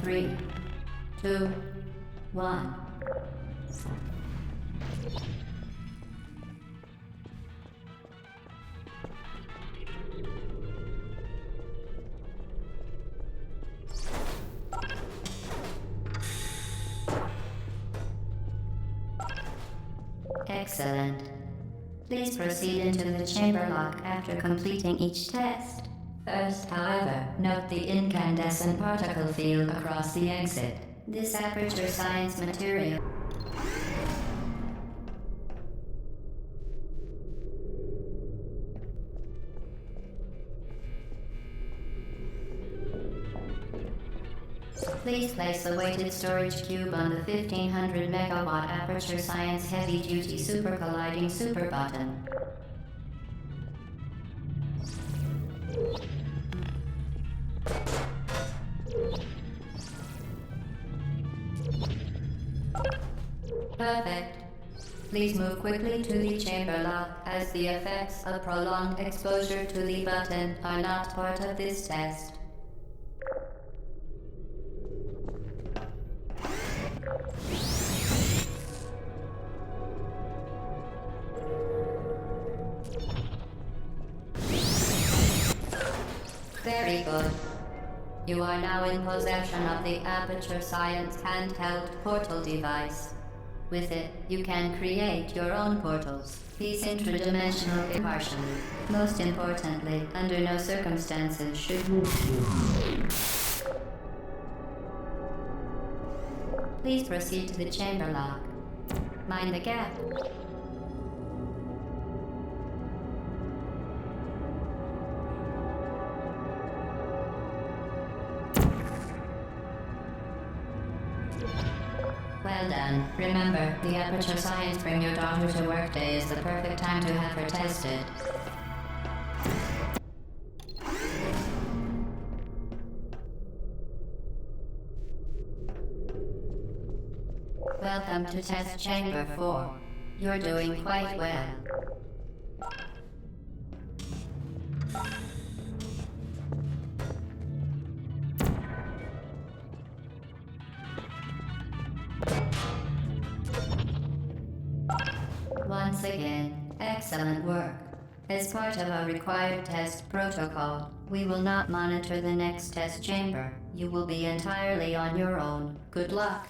3, 2, 1. Excellent. Please proceed into the chamber lock after completing each test. First, however, note the incandescent particle field across the exit. This aperture science material Please place the weighted storage cube on the 1500 megawatt Aperture Science Heavy Duty Super Colliding Super Button. Perfect. Please move quickly to the chamber lock, as the effects of prolonged exposure to the button are not part of this test. Very good. You are now in possession of the Aperture Science handheld portal device. With it, you can create your own portals, these intradimensional impartially. Most importantly, under no circumstances should you... Please proceed to the chamber lock. Mind the gap. Well done. Remember, the Aperture Science Bring Your Daughter to Work Day is the perfect time to have her tested. Welcome to Test Chamber 4. You're doing quite well. Once again, excellent work. As part of our required test protocol, we will not monitor the next test chamber. You will be entirely on your own. Good luck.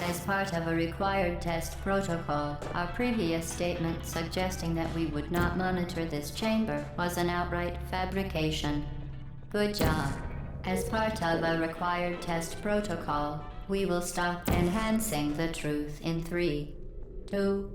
As part of a required test protocol, our previous statement suggesting that we would not monitor this chamber was an outright fabrication. Good job. As part of a required test protocol, we will stop enhancing the truth in 3, 2,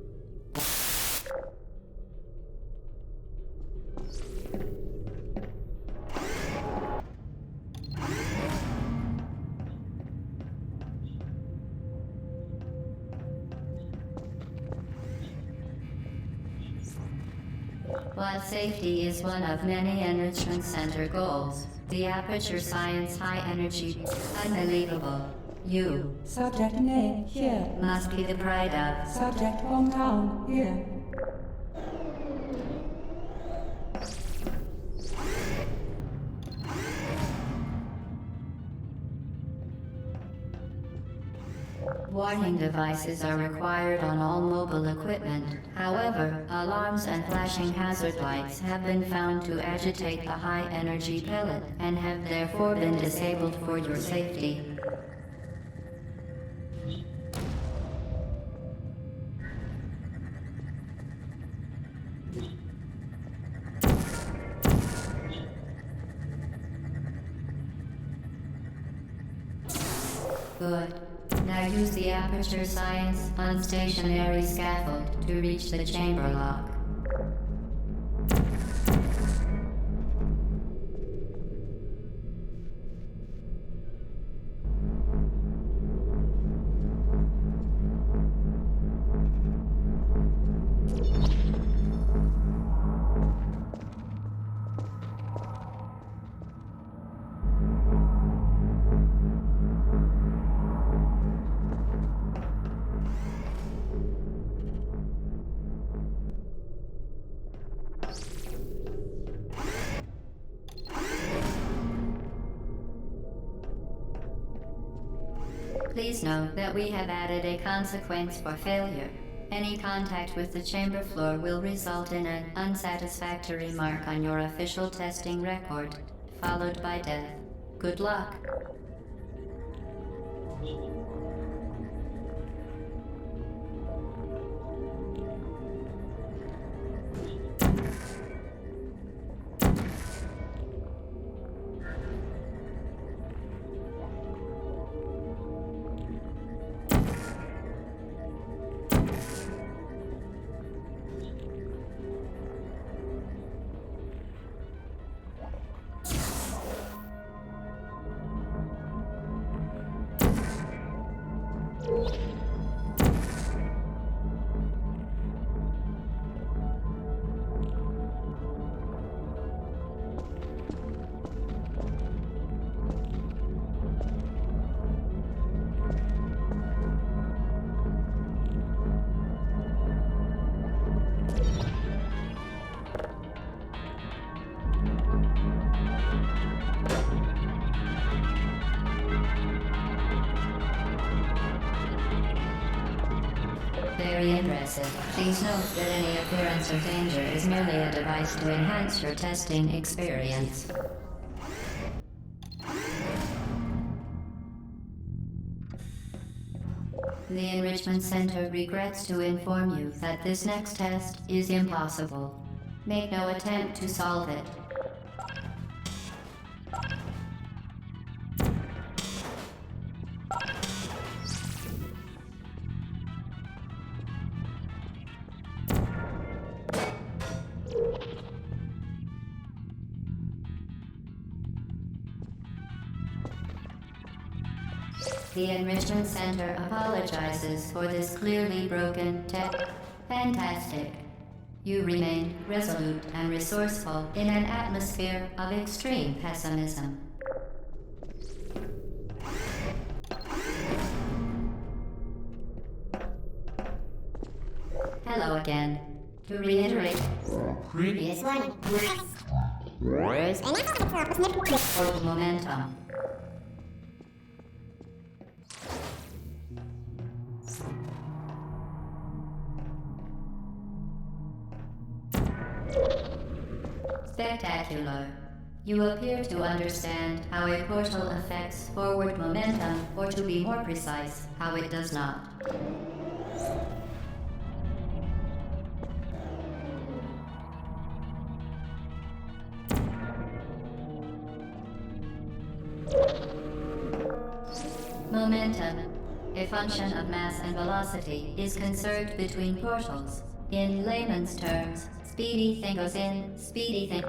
While safety is one of many Enrichment Center goals, the Aperture Science High Energy, unbelievable. You, Subject name here. Must be the pride of. Subject hometown here. Warning devices are required on all mobile equipment. However, alarms and flashing hazard lights have been found to agitate the high-energy pellet and have therefore been disabled for your safety. Good. Now use the Aperture Science unstationary scaffold to reach the chamber lock. Please note that we have added a consequence for failure. Any contact with the chamber floor will result in an unsatisfactory mark on your official testing record, followed by death. Good luck. Very impressive. Please note that any appearance of danger is merely a device to enhance your testing experience. The Enrichment Center regrets to inform you that this next test is impossible. Make no attempt to solve it. The Enrichment Center apologizes for this clearly broken tech. Fantastic. You remain resolute and resourceful in an atmosphere of extreme pessimism. Hello again. To reiterate, previous one. Hold momentum. Spectacular. You appear to understand how a portal affects forward momentum, or to be more precise, how it does not. Momentum, a function of mass and velocity, is conserved between portals. In layman's terms, speedy thing goes in, speedy thing.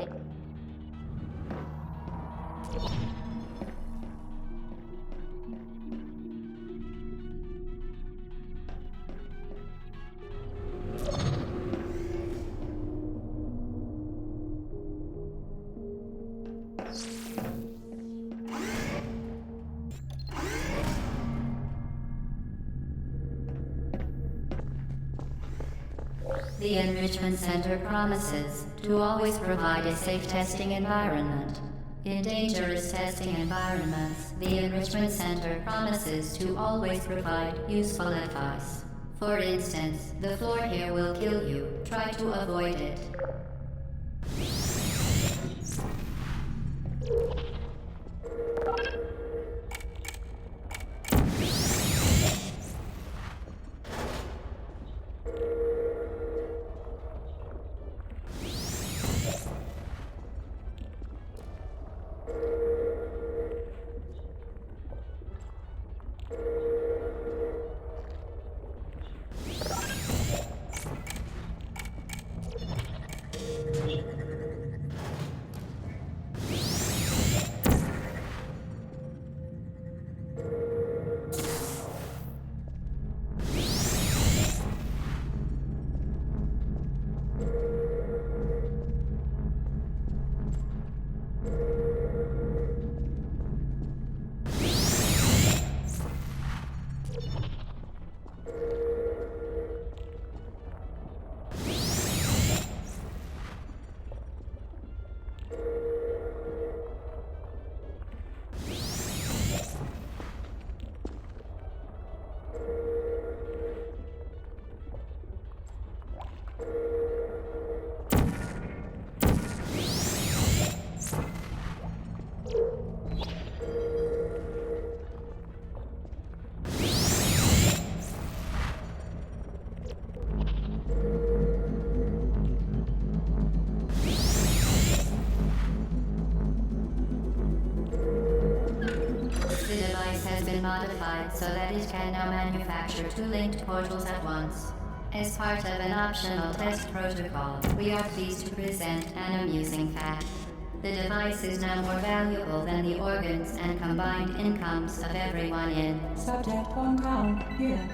The Enrichment Center promises to always provide a safe testing environment. In dangerous testing environments, the Enrichment Center promises to always provide useful advice. For instance, the floor here will kill you. Try to avoid it. so that it can now manufacture 2 linked portals at once. As part of an optional test protocol, we are pleased to present an amusing fact. The device is now more valuable than the organs and combined incomes of everyone in Subject hometown here.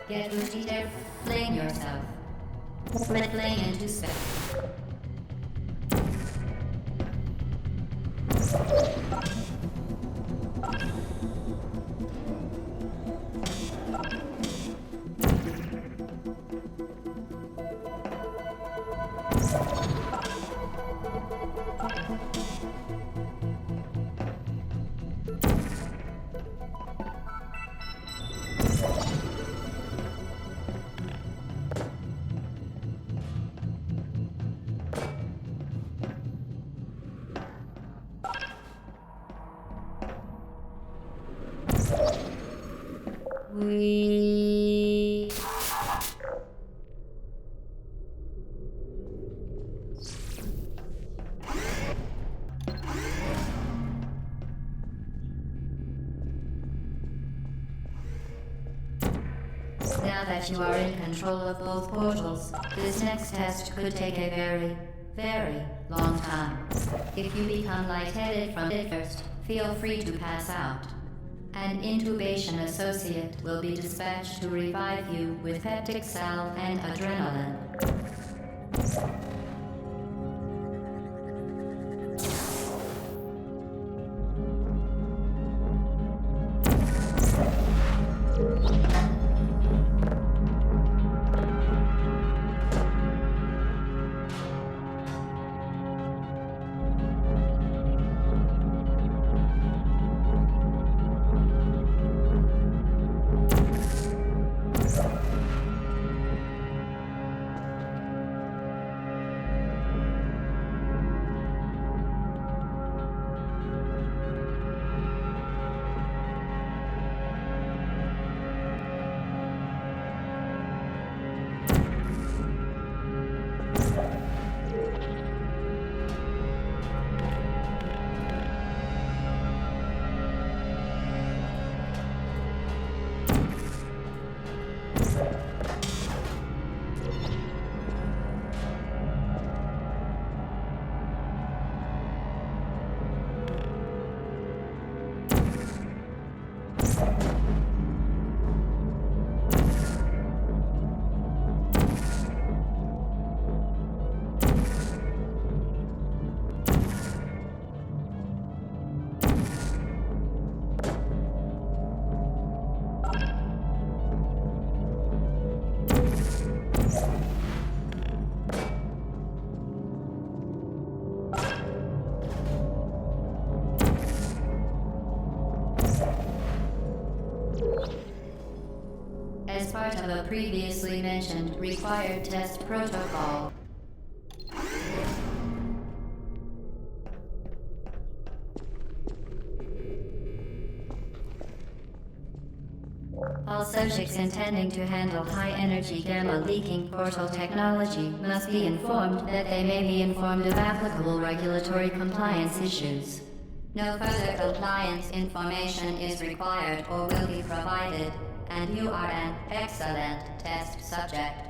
Get ready, flame yourself. Split flame into space. We... Now that you are in control of both portals, this next test could take a very, very long time. If you become lightheaded from it first, feel free to pass out. An intubation associate will be dispatched to revive you with peptic salve and adrenaline. As part of a previously mentioned required test protocol, all subjects intending to handle high-energy gamma-leaking portal technology must be informed that they may be informed of applicable regulatory compliance issues. No further compliance information is required or will be provided, and you are an excellent test subject.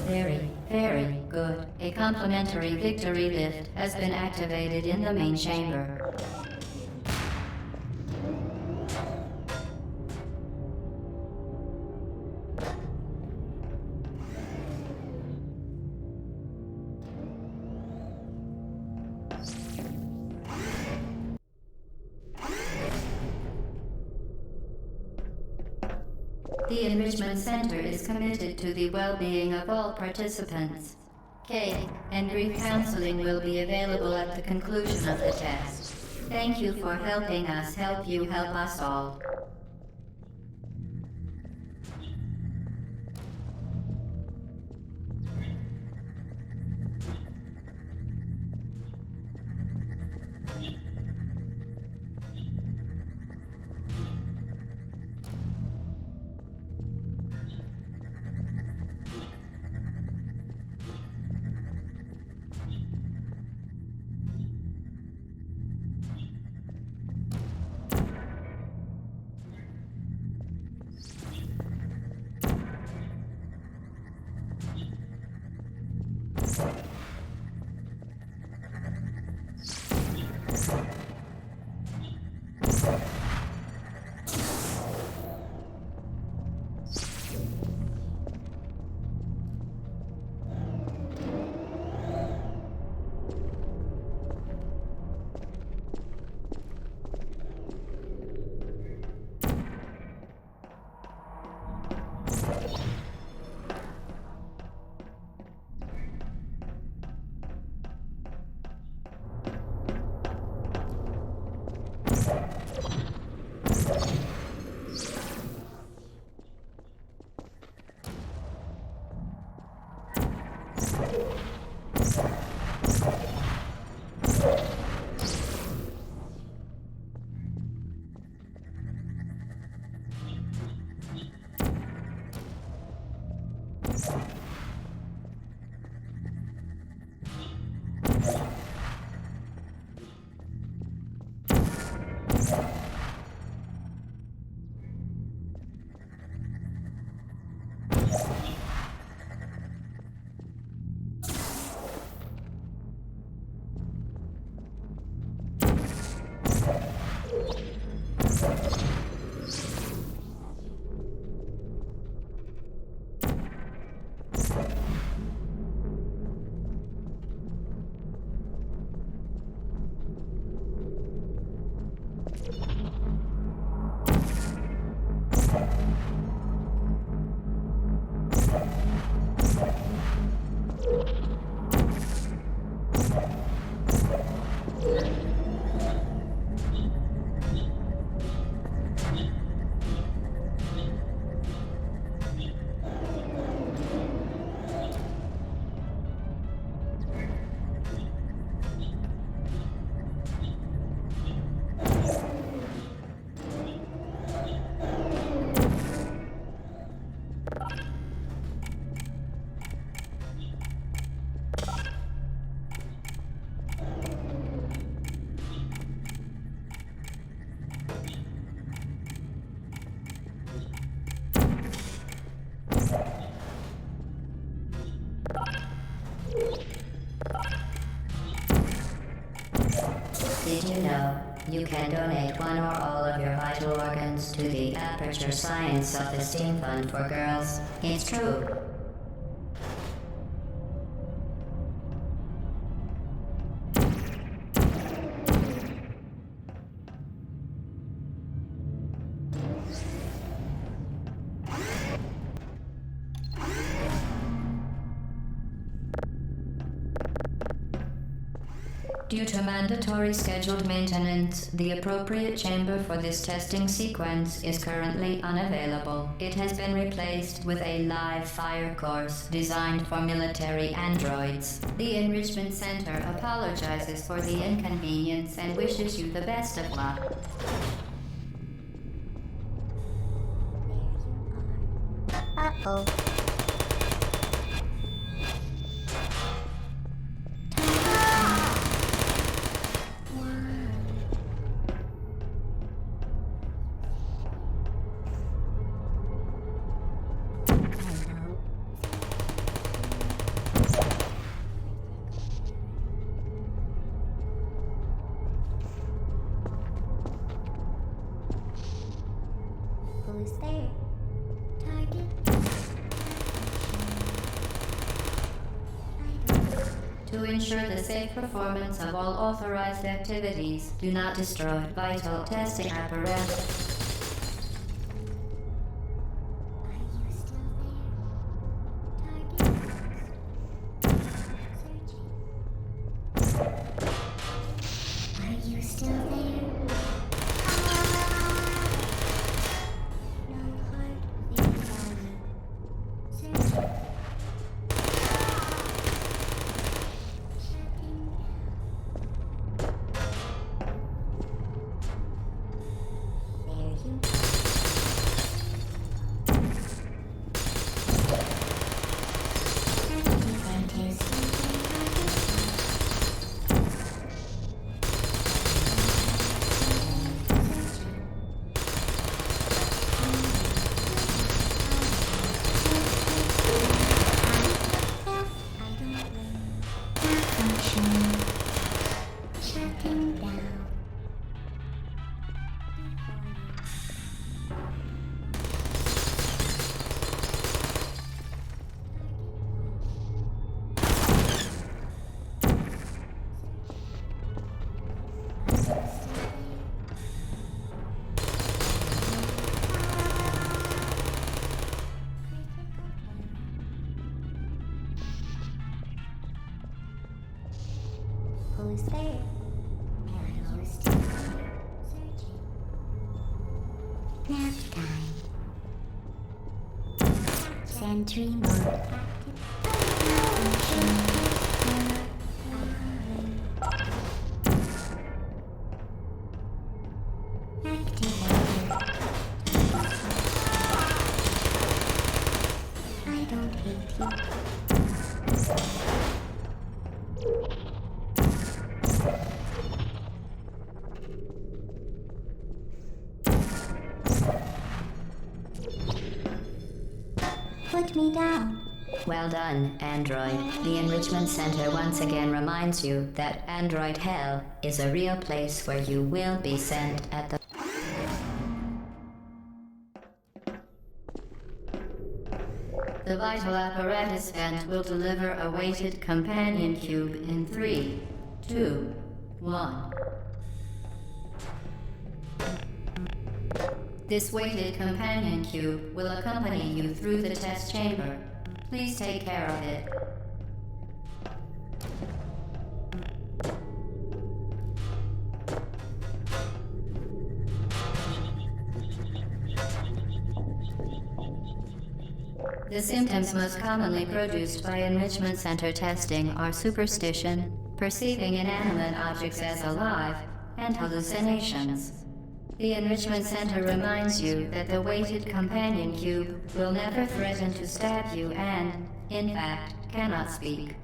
Very, very good. A complimentary victory lift has been activated in the main chamber. The Enrichment Center is committed to the well-being of all participants. Cake and grief counseling will be available at the conclusion of the test. Thank you for helping us help you help us all. Did you know you can donate one or all of your vital organs to the Aperture Science Self-Esteem Fund for Girls? It's true. Due to mandatory scheduled maintenance, the appropriate chamber for this testing sequence is currently unavailable. It has been replaced with a live fire course designed for military androids. The Enrichment Center apologizes for the inconvenience and wishes you the best of luck. Uh-oh. To ensure the safe performance of all authorized activities, do not destroy vital testing apparatus. Who's there? Hello, still there. Searching. Nap time. Sentry mode activated. I don't hate you. Put me down. Well done, Android. The Enrichment Center once again reminds you that Android Hell is a real place where you will be sent at the... The vital apparatus vent will deliver a weighted companion cube in 3, 2, 1. This weighted companion cube will accompany you through the test chamber. Please take care of it. The symptoms most commonly produced by enrichment center testing are superstition, perceiving inanimate objects as alive, and hallucinations. The Enrichment Center reminds you that the weighted companion cube will never threaten to stab you and, in fact, cannot speak.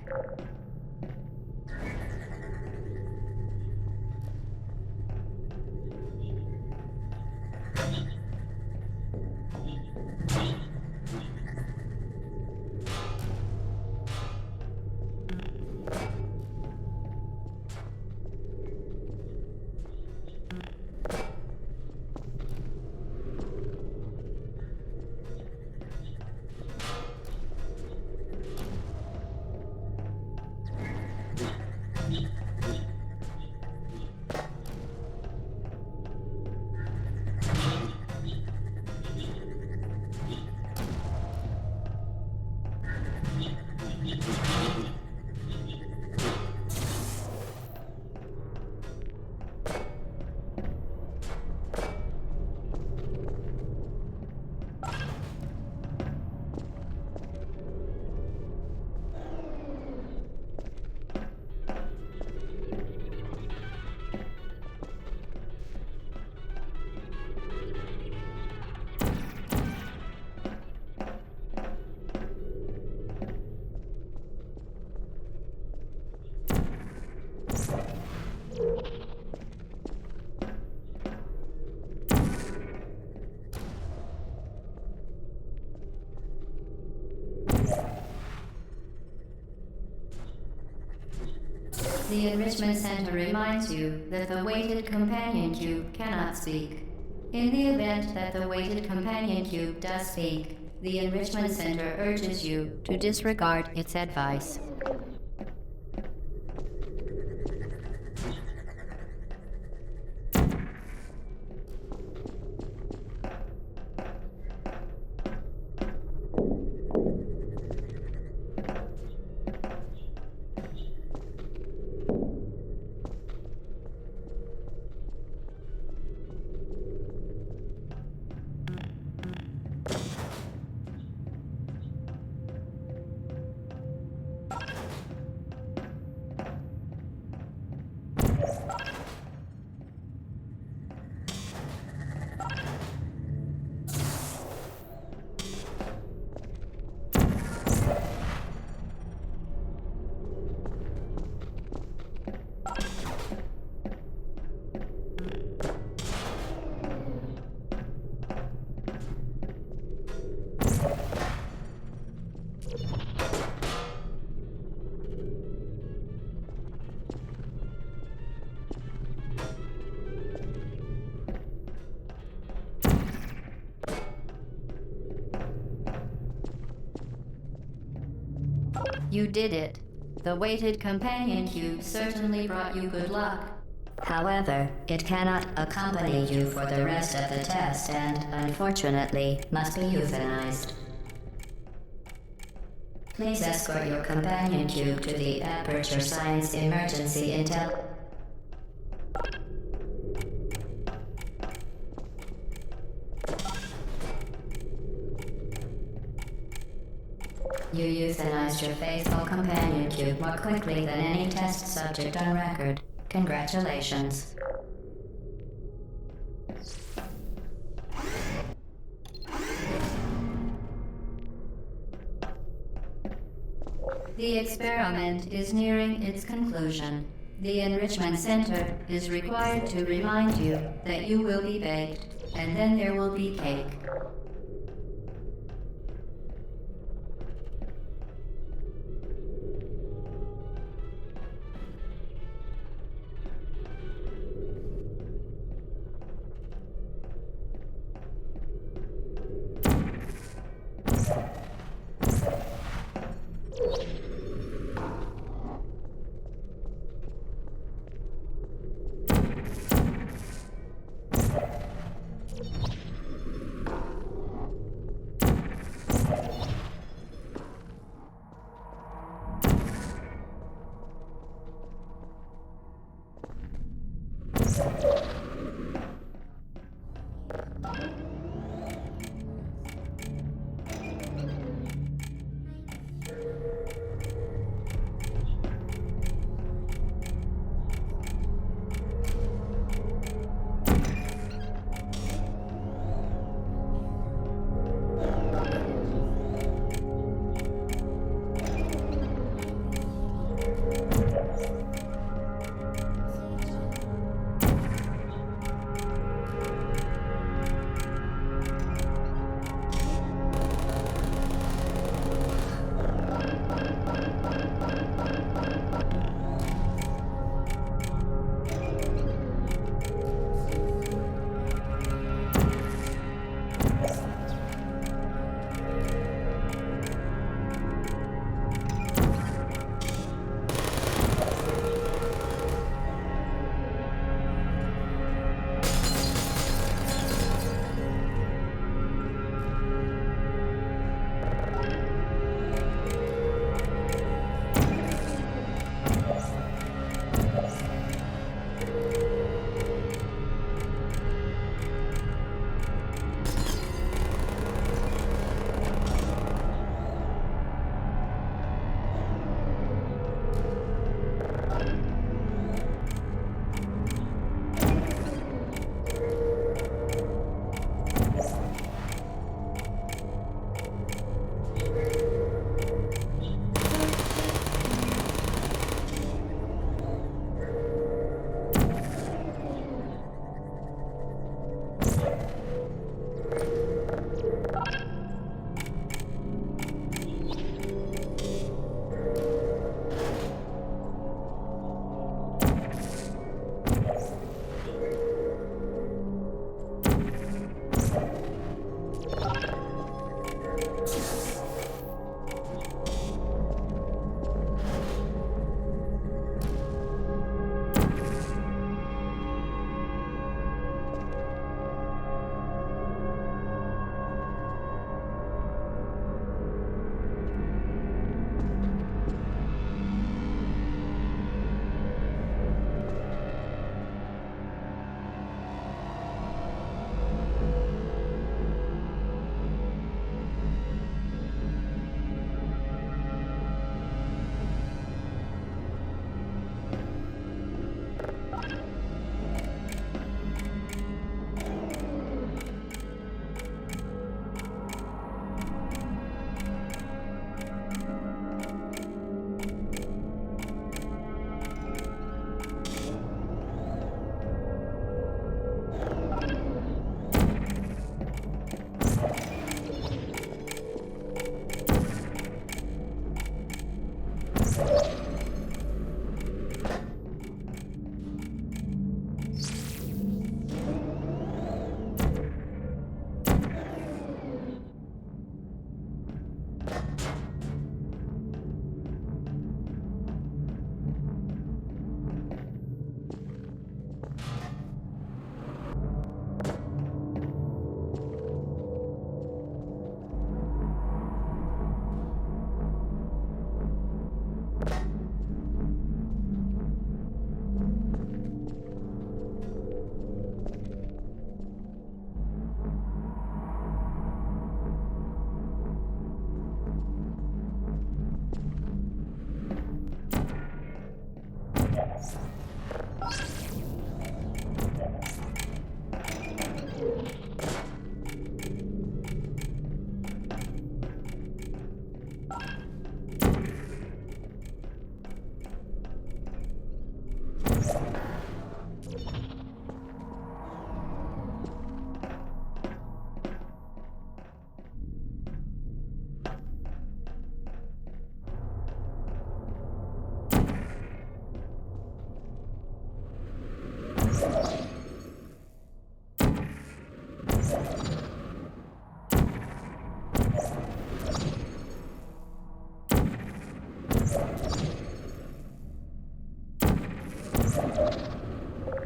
The Enrichment Center reminds you that the weighted companion cube cannot speak. In the event that the weighted companion cube does speak, the Enrichment Center urges you to disregard its advice. You did it. The weighted companion cube certainly brought you good luck. However, it cannot accompany you for the rest of the test and, unfortunately, must be euthanized. Please escort your companion cube to the Aperture Science Emergency Intel. You euthanized your faithful companion cube more quickly than any test subject on record. Congratulations. The experiment is nearing its conclusion. The Enrichment Center is required to remind you that you will be baked, and then there will be cake.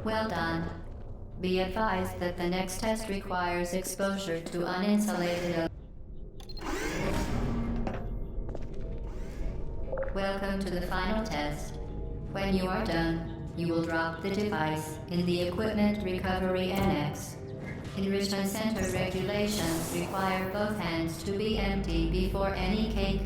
Well done. Be advised that the next test requires exposure to uninsulated. Welcome to the final test. When you are done, you will drop the device in the Equipment Recovery Annex. Enrichment Center regulations require both hands to be empty before any cake.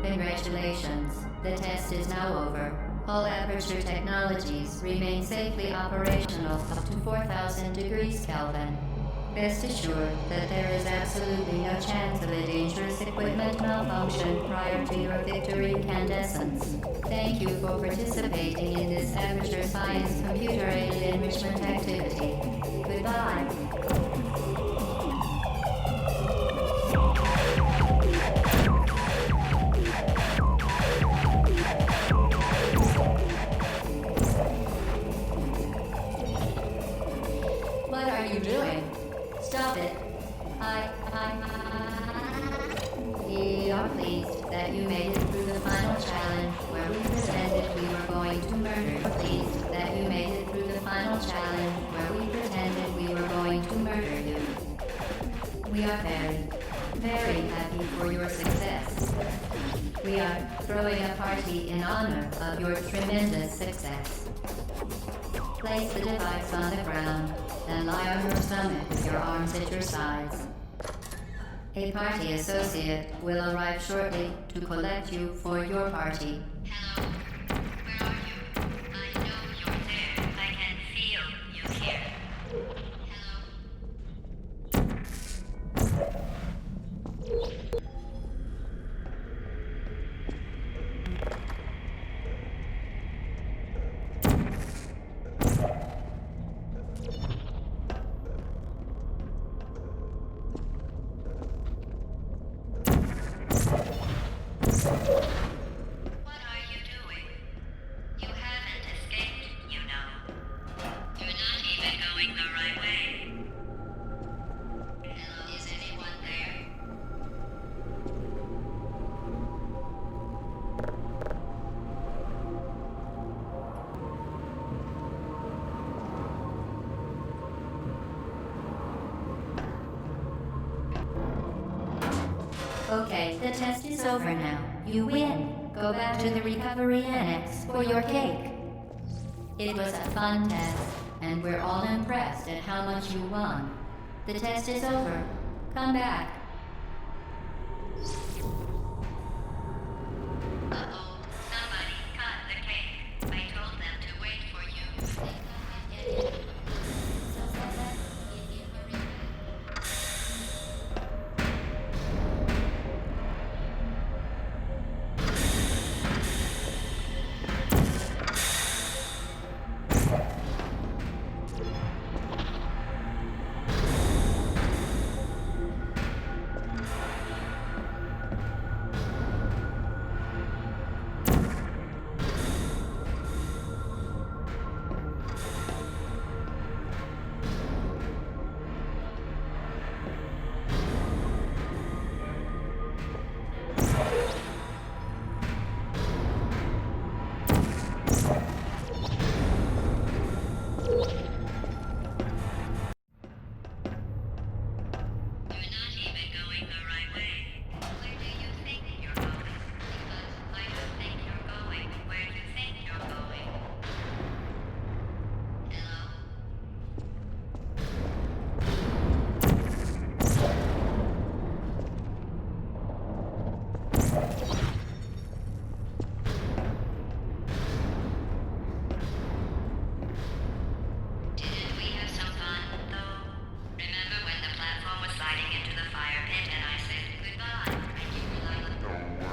Congratulations. The test is now over. All Aperture technologies remain safely operational up to 4,000 degrees Kelvin. Rest assured that there is absolutely no chance of a dangerous equipment malfunction prior to your victory incandescence. Thank you for participating in this Aperture Science computer-aided enrichment activity. Goodbye. What are you doing? Stop it. We are pleased that you made it through the final challenge where we pretended we were going to murder. Pleased that you made it through the final challenge where we pretended we were going to murder you. We are very, very happy for your success. We are throwing a party in honor of your tremendous success. Place the device on the ground and lie on your stomach with your arms at your sides. A party associate will arrive shortly to collect you for your party. Hello, where are you? I know you're there. I can feel you here. What are you doing? You haven't escaped, you know. You're not even going the right way. Hello, is anyone there? Okay, the test is over now. You win. Go back to the recovery annex for your cake. It was a fun test, and we're all impressed at how much you won. The test is over. Come back. Uh-oh, somebody cut the cake. I told them to wait for you. Didn't we have some fun, though? Remember when the platform was sliding into the fire pit and I said goodbye? And you were like, no word.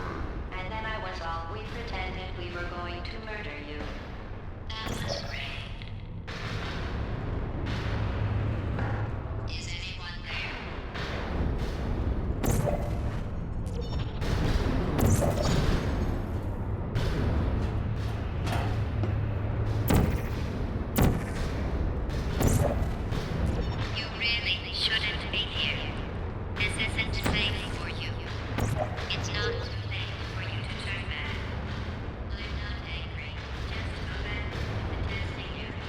And then I was all, we pretended we were going to murder you. That was great. Is anyone there? You really shouldn't be here. This isn't safe for you. It's not too late for you to turn back. I'm not angry. Just go back to the testing area.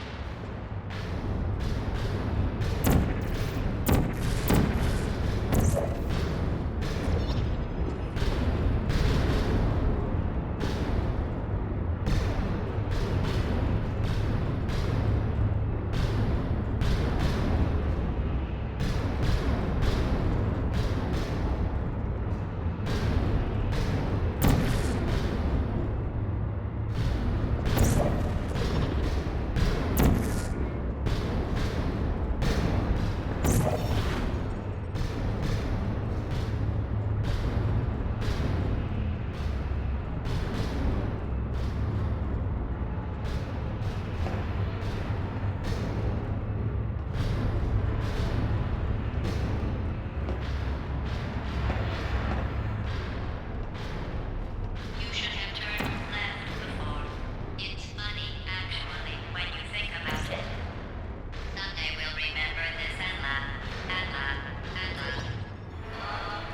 You should have turned left before. It's funny, actually, when you think about it. Someday we'll remember this and laugh, and laugh, and laugh. Oh,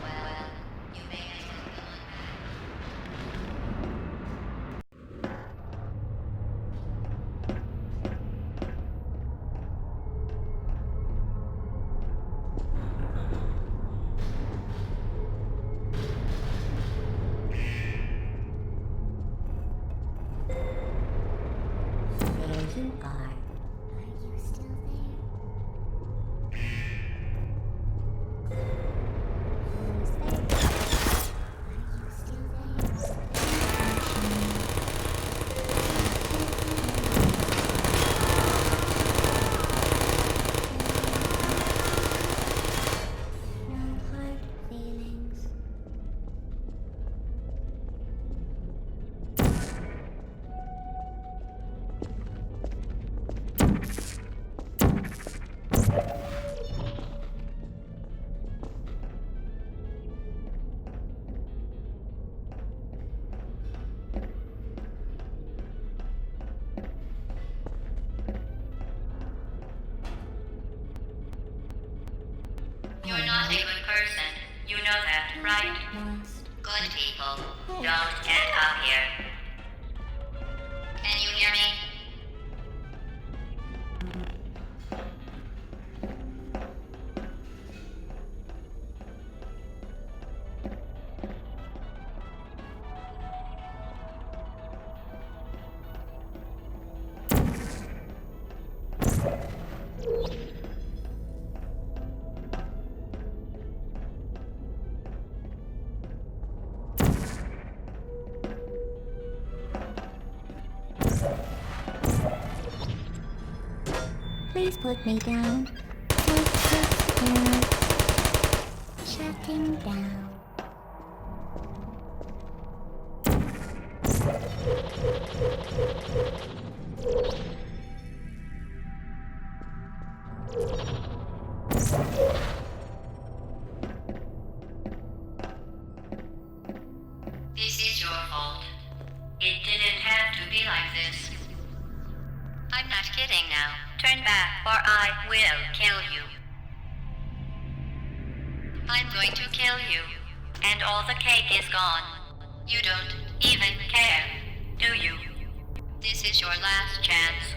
well, you may have been going back. There you are. Are you still there? Who's there? Are you still there? No hard feelings. You're not a good person. You know that, right? Lost. Good people don't end up here. Can you hear me? Please put me down. It's shutting down. This is your fault. It didn't have to be like this. I'm not kidding now. Turn back or I will kill you. I'm going to kill you. And all the cake is gone. You don't even care, do you? This is your last chance.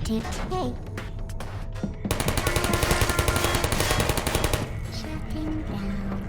to take. Shutting down.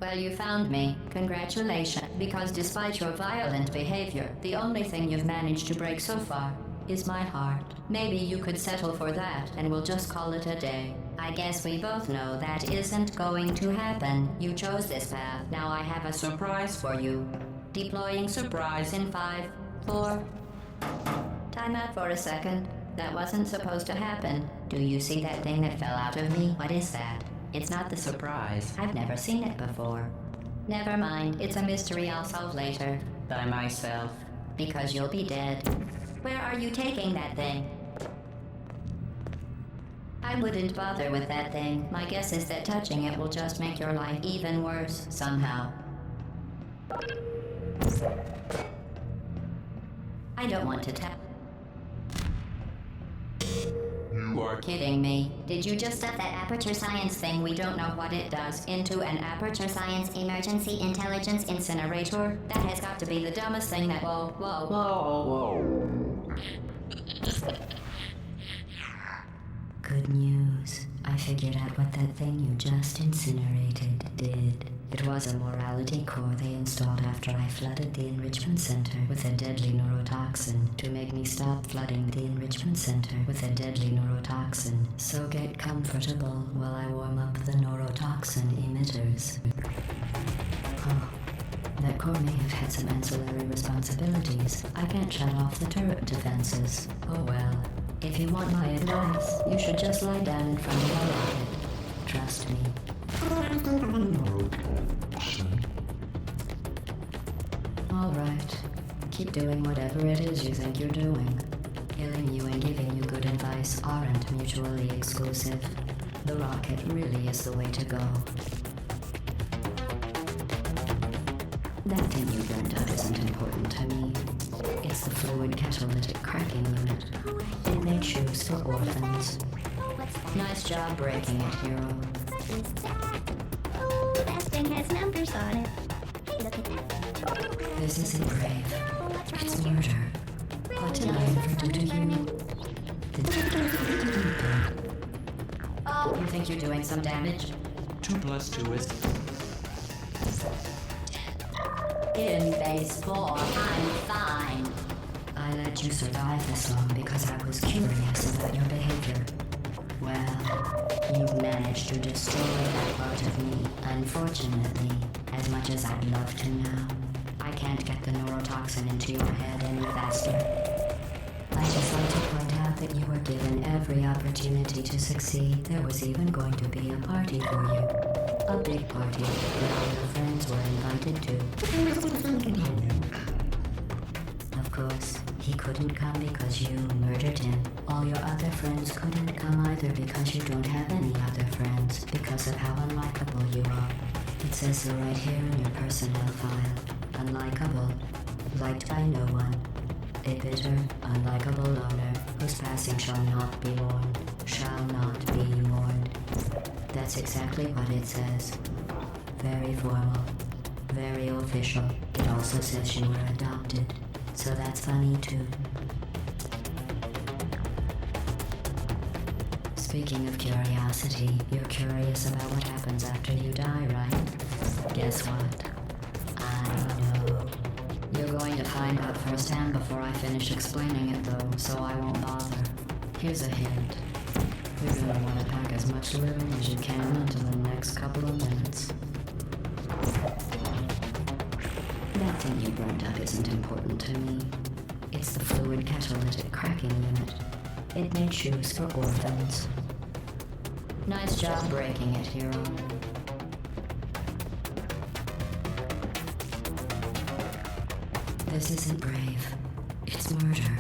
Well, you found me. Congratulations. Because despite your violent behavior, the only thing you've managed to break so far is my heart. Maybe you could settle for that, and we'll just call it a day. I guess we both know that isn't going to happen. You chose this path. Now I have a surprise for you. Deploying surprise in 5, 4... Time out for a second. That wasn't supposed to happen. Do you see that thing that fell out of me? What is that? It's not the surprise. I've never seen it before. Never mind. It's a mystery I'll solve later. By myself. Because you'll be dead. Where are you taking that thing? I wouldn't bother with that thing. My guess is that touching it will just make your life even worse, somehow. I don't want to tell. You are kidding me. Did you just stuff that aperture science thing, we don't know what it does, into an aperture science emergency intelligence incinerator? That has got to be the dumbest thing that... Whoa. Good news. I figured out what that thing you just incinerated did. It was a morality core they installed after I flooded the enrichment center with a deadly neurotoxin to make me stop flooding the enrichment center with a deadly neurotoxin. So get comfortable while I warm up the neurotoxin emitters. Oh, that core may have had some ancillary responsibilities. I can't shut off the turret defenses. Oh well. If you want my advice, you should just lie down in front of a rocket. Trust me. All right. Keep doing whatever it is you think you're doing. Killing you and giving you good advice aren't mutually exclusive. The rocket really is the way to go. That thing you burned up isn't important to me. It's the fluid catalytic cracking unit. It made shoes for orphans. Nice job breaking it, hero. Oh, that thing has numbers on it. Hey, look at that. This isn't brave. It's murder. What did I ever do to you? Oh, you think you're doing some damage? 2 + 2 is... In base 4, I'm fine. I let you survive this long because I was curious about your behavior. Well, you've managed to destroy that part of me. Unfortunately, as much as I'd love to now, I can't get the neurotoxin into your head any faster. I'd just like to point out that you were given every opportunity to succeed. There was even going to be a party for you. A big party that all your friends were invited to. Of course, he couldn't come because you murdered him. All your other friends couldn't come either because you don't have any other friends because of how unlikable you are. It says so right here in your personnel file. Unlikable. Liked by no one. A bitter, unlikable loner whose passing shall not be mourned. Shall not be mourned. That's exactly what it says. Very formal. Very official. It also says you were adopted. So that's funny too. Speaking of curiosity, you're curious about what happens after you die, right? Guess what? I know. You're going to find out firsthand before I finish explaining it though, so I won't bother. Here's a hint. You're gonna want to pack as much living as you can into the next couple of minutes. That thing you burned up isn't important to me. It's the fluid catalytic cracking unit. It made shoes for orphans. Nice job breaking it, hero. This isn't brave. It's murder.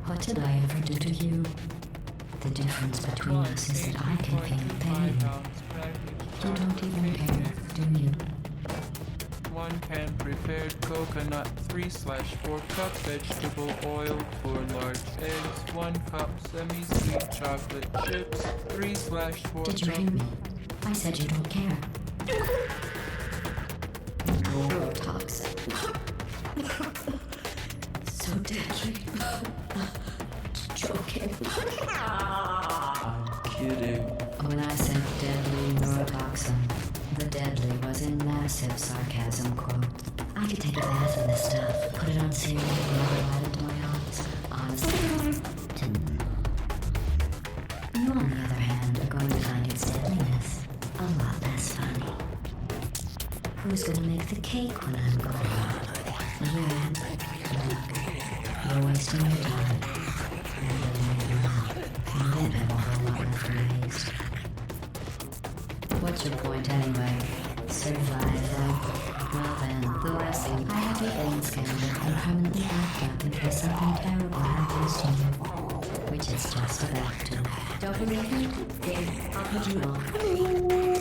What did I ever do to you? The difference between us is that I can feel pain. You don't even care, do you? 1 can prepared coconut, 3/4 cup vegetable oil, 4 large eggs, 1 cup semi-sweet chocolate chips, 3/4 Did you hear me? I said you don't care. Neurotoxin. So deadly. Joking. I'm kidding. When I said deadly neurotoxin, the deadly was in massive sarcasm quote. I could take a bath in this stuff, put it on cereal, rub it right into my eyes. Honestly. You, on the other hand, are going to find its deadliness a lot less funny. Who's gonna make the cake when I'm gone? You. Look, you're wasting your time. And you won't have a whole lot left to waste. What's your point anyway? Survive then? Well then, the last thing I have your brain scanned and permanently backed up in case something terrible happens to you. Which is just about to. Don't believe me? Then I'll put you on.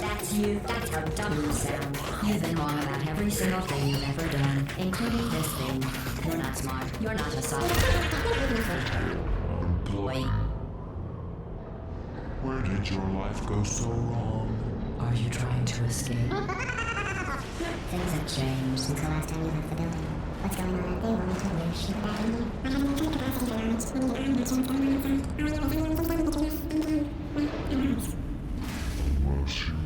That's you. That's how dumb you sound. You've been wrong about every single thing you've ever done, including this thing. You're not smart. You're not a scientist. Wait. Where did your life go so wrong? Are you trying to escape? Things have changed since the last time you left the building. What's going on out there? Want me to weird shit back in here? I have no capacity. Was you